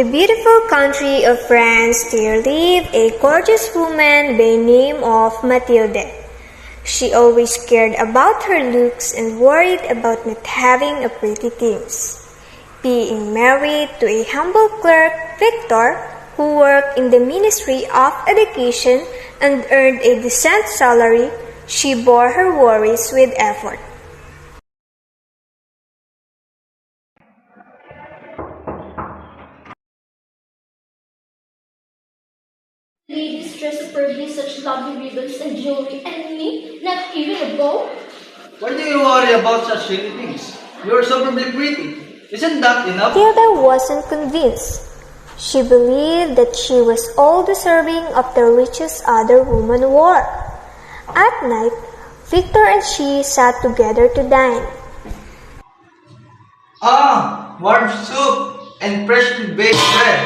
the beautiful country of France there lived a gorgeous woman by name of Mathilde. She always cared about her looks and worried about not having a pretty things. Being married to a humble clerk, Victor, who worked in the Ministry of Education and earned a decent salary, she bore her worries with effort. Ladies dress superbly, such lovely ribbons and jewelry, and me, not even a bow? Why do you worry about such silly things? You're superbly pretty. Isn't that enough? Matilda wasn't convinced. She believed that she was all deserving of the riches other women wore. At night, Victor and she sat together to dine. Ah, warm soup and freshly baked bread.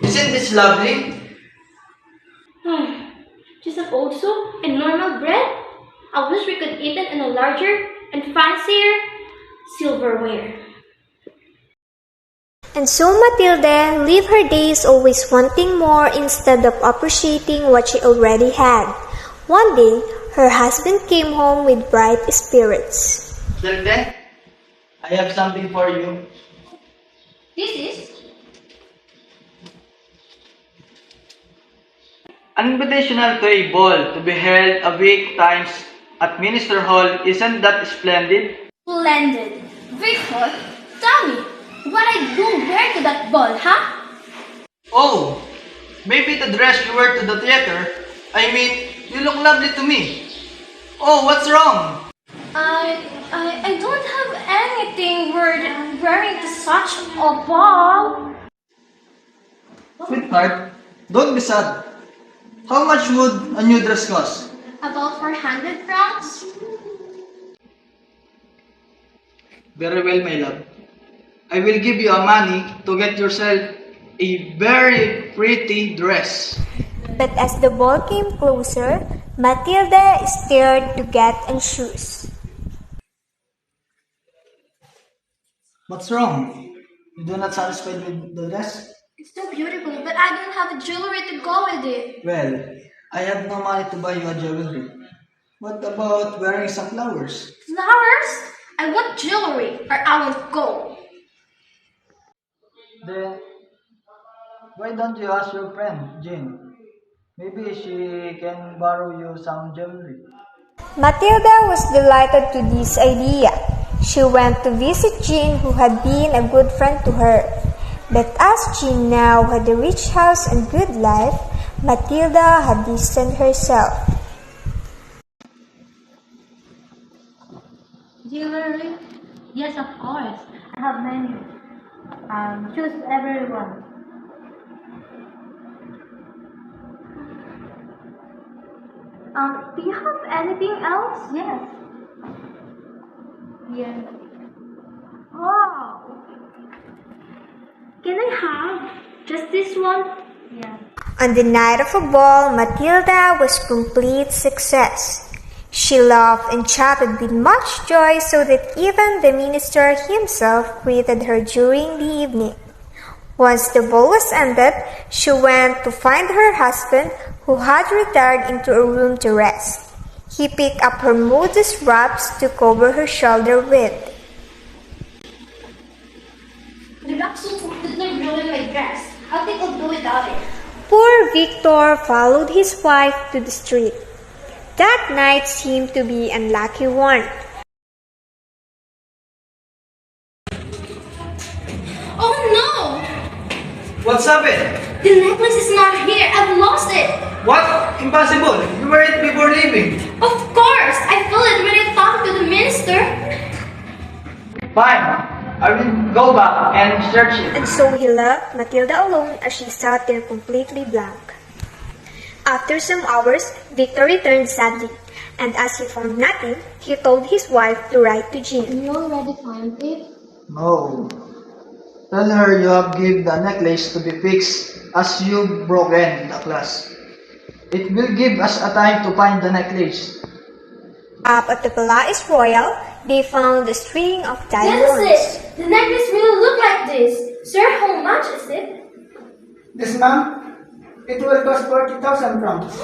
Isn't this lovely? Just an old soup and normal bread? I wish we could eat it in a larger and fancier silverware. And so Matilda lived her days always wanting more instead of appreciating what she already had. One day, her husband came home with bright spirits. Matilde, I have something for you. This is An invitational to a ball to be held a week times at Minister Hall. Isn't that splendid? splendid. Victor, tell me, what I do wear to that ball, huh? Oh, maybe the dress you wear to the theater. I mean, you look lovely to me. Oh, what's wrong? I don't have anything worth wearing to such a ball. Sweetheart, don't be sad. How much would a new dress cost? About 400 francs? Very well, my love. I will give you a money to get yourself a very pretty dress. But as the ball came closer, Matilda stared to get on shoes. What's wrong? You do not satisfied with the dress? It's so beautiful, but I don't have a jewelry to go with it. Well, I have no money to buy you a jewelry. What about wearing some flowers? Flowers? I want jewelry, or I want gold. Then, why don't you ask your friend, Jean? Maybe she can borrow you some jewelry. Matilda was delighted to this idea. She went to visit Jean, who had been a good friend to her. But as Jean now had a rich house and good life, Matilda had distanced herself. Jewelry? Yes, of course. I have many. Choose everyone. Do you have anything else? Yes. Yes. Wow. Can I have just this one? Yes. On the night of a ball, Matilda was complete success. She laughed and chatted with much joy so that even the minister himself greeted her during the evening. Once the ball was ended, she went to find her husband, who had retired into a room to rest. He picked up her modest wraps to cover her shoulder with. The black suit completely ruined my dress. I think I'll do without it. Poor Victor followed his wife to the street. That night seemed to be an unlucky one. Oh no! What's happened? The necklace is not here. I've lost it. What? Impossible! You wear it before leaving. Of course! I felt it when I talked to the minister. Fine. I will go back and search it. And so he left Matilda alone as she sat there completely blank. After some hours, Victor returned sadly, and as he found nothing, he told his wife to write to Jean. You already found it? No. Tell her you have given the necklace to be fixed as you broken the glass. It will give us a time to find the necklace. Up at the Palais Royal, they found a string of That's diamonds. it! The necklace really looked like this. Sir, how much is it? Yes, ma'am. It will cost 40,000 francs.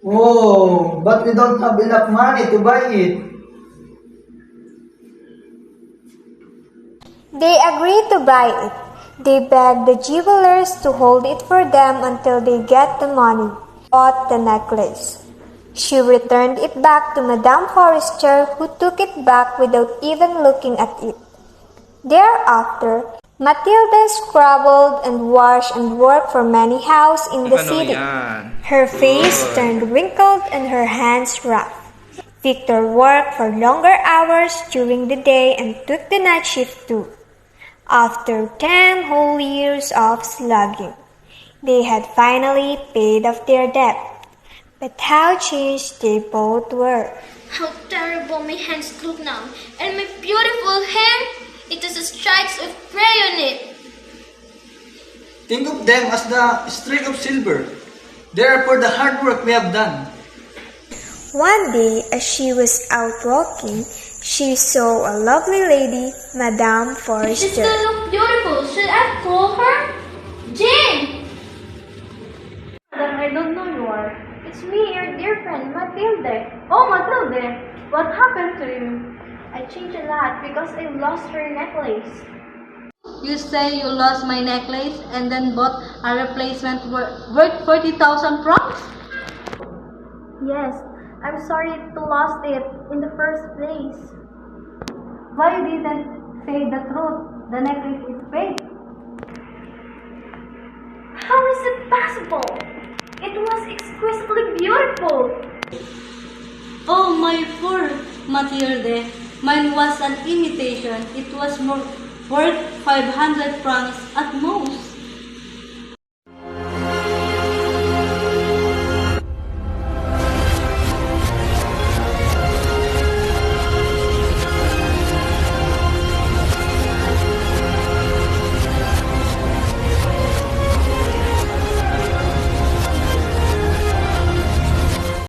Oh, but we don't have enough money to buy it. They agreed to buy it. They begged the jewelers to hold it for them until they get the money. Bought the necklace. She returned it back to Madame Forrester, who took it back without even looking at it. Thereafter, Matilda scrabbled and washed and worked for many houses in the city. Her face turned wrinkled and her hands rough. Victor worked for longer hours during the day and took the night shift too. After 10 whole years of slugging, they had finally paid off their debt. But how changed they both were. How terrible my hands look now. And my beautiful hair, it has stripes of gray on it. Think of them as the streak of silver. They are for the hard work we have done. One day, as she was out walking, she saw a lovely lady, Madame She Forrester. still look beautiful. Should I call her? Jane! Madam, I don't know you are. It's me, your dear friend, Matilde. Oh, Matilde, what happened to you? I changed a lot because I lost her necklace. You say you lost my necklace and then bought a replacement worth 40,000 francs? Yes, I'm sorry to lost it in the first place. Why you didn't say the truth? The necklace is fake. How is it possible? It was exquisitely beautiful. Oh, my poor Matilde. Mine was an imitation. It was more worth 500 francs at most.